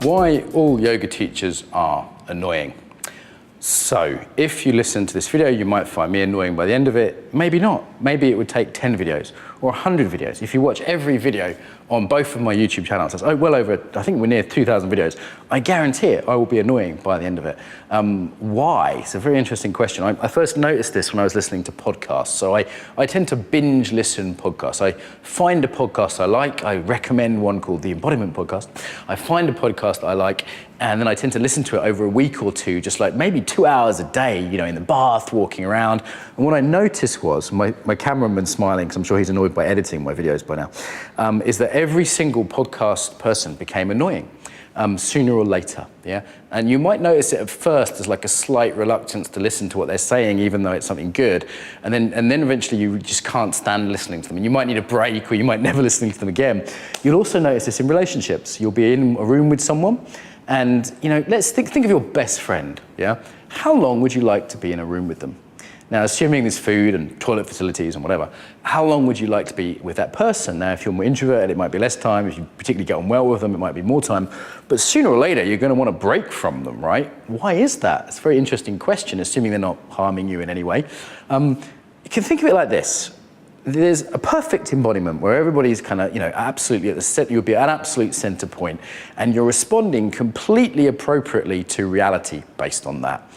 why all yoga teachers are annoying. So if you listen to this video, you might find me annoying by the end of it. Maybe not. Maybe it would take 10 videos or 100 videos. If you watch every video on both of my YouTube channels, that's well over, I think we're near 2,000 videos, I guarantee it, I will be annoying by the end of it. Why? It's a very interesting question. I first noticed this when I was listening to podcasts. So I tend to binge listen podcasts. I find a podcast I like. I recommend one called The Embodiment Podcast. I find a podcast I like, and then I tend to listen to it over a week or two, just like maybe 2 hours a day, you know, in the bath, walking around. And what I noticed was, my cameraman's smiling because I'm sure he's annoyed by editing my videos by now, is that every single podcast person became annoying. Sooner or later, yeah? And you might notice it at first as like a slight reluctance to listen to what they're saying, even though it's something good. And then eventually you just can't stand listening to them. And you might need a break, or you might never listen to them again. You'll also notice this in relationships. You'll be in a room with someone, and you know, let's think of your best friend, yeah? How long would you like to be in a room with them? Now, assuming there's food and toilet facilities and whatever, how long would you like to be with that person? Now, if you're more introverted, it might be less time. If you particularly get on well with them, it might be more time. But sooner or later, you're going to want to break from them, right? Why is that? It's a very interesting question, assuming they're not harming you in any way. You can think of it like this. There's a perfect embodiment where everybody's kind of, you know, absolutely at the center, you'll be at an absolute center point, and you're responding completely appropriately to reality based on that.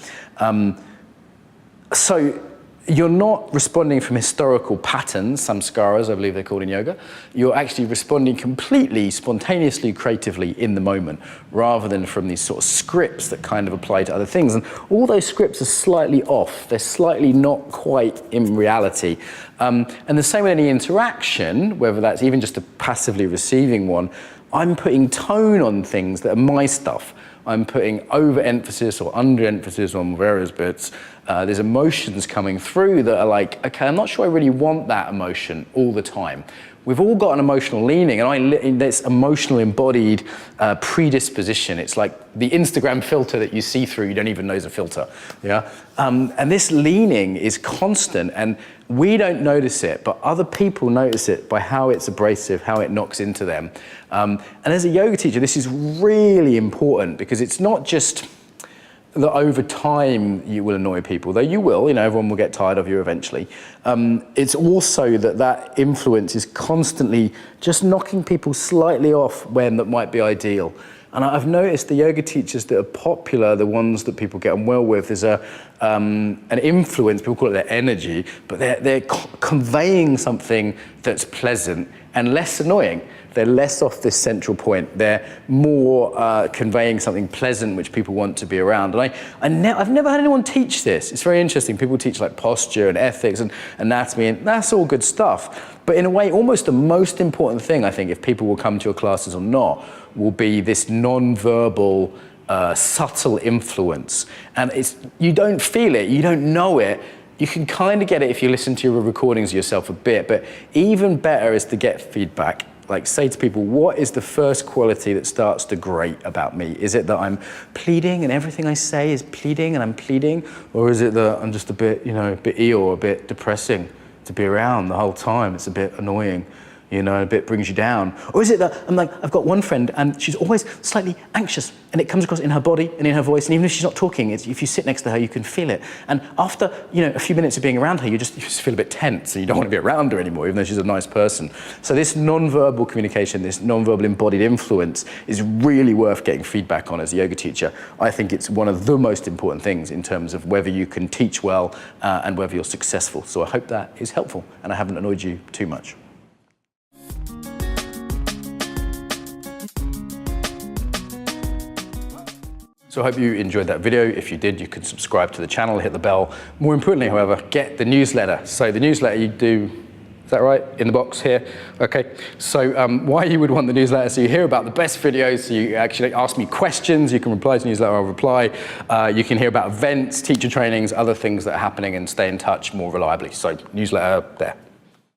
So you're not responding from historical patterns, samskaras, I believe they're called in yoga. You're actually responding completely, spontaneously, creatively in the moment, rather than from these sort of scripts that kind of apply to other things. And all those scripts are slightly off. They're slightly not quite in reality. And the same with any interaction, whether that's even just a passively receiving one, I'm putting tone on things that are my stuff. I'm putting overemphasis or underemphasis on various bits. There's emotions coming through that are like, okay, I'm not sure I really want that emotion all the time. We've all got an emotional leaning, and this emotional embodied predisposition. It's like the Instagram filter that you see through, you don't even know is a filter, yeah? And this leaning is constant, and we don't notice it, but other people notice it by how it's abrasive, how it knocks into them. And as a yoga teacher, this is really important, because it's not just that over time you will annoy people, though you will, you know, everyone will get tired of you eventually. It's also that influence is constantly just knocking people slightly off when that might be ideal. And I've noticed the yoga teachers that are popular, the ones that people get on well with, there's an influence, people call it their energy, but they're conveying something that's pleasant and less annoying. They're less off this central point. They're more conveying something pleasant which people want to be around. And I've never had anyone teach this. It's very interesting. People teach like posture and ethics and anatomy, and that's all good stuff. But in a way, almost the most important thing, I think, if people will come to your classes or not, will be this non-verbal, subtle influence. And you don't feel it, you don't know it. You can kind of get it if you listen to your recordings of yourself a bit, but even better is to get feedback. Like, say to people, what is the first quality that starts to grate about me? Is it that I'm pleading and everything I say is pleading and I'm pleading? Or is it that I'm just a bit, you know, a bit Eeyore, a bit depressing to be around the whole time? It's a bit annoying, you know, a bit brings you down. Or is it that I'm like, I've got one friend and she's always slightly anxious, and it comes across in her body and in her voice, and even if she's not talking, if you sit next to her, you can feel it. And after, you know, a few minutes of being around her, you just feel a bit tense and you don't want to be around her anymore, even though she's a nice person. So this non-verbal communication, this non-verbal embodied influence is really worth getting feedback on as a yoga teacher. I think it's one of the most important things in terms of whether you can teach well and whether you're successful. So I hope that is helpful and I haven't annoyed you too much. So I hope you enjoyed that video. If you did, you can subscribe to the channel, hit the bell. More importantly, however, get the newsletter. So the newsletter you do, is that right? In the box here? Okay. So why you would want the newsletter? So you hear about the best videos, so you actually ask me questions, you can reply to the newsletter, I'll reply. You can hear about events, teacher trainings, other things that are happening, and stay in touch more reliably. So newsletter there.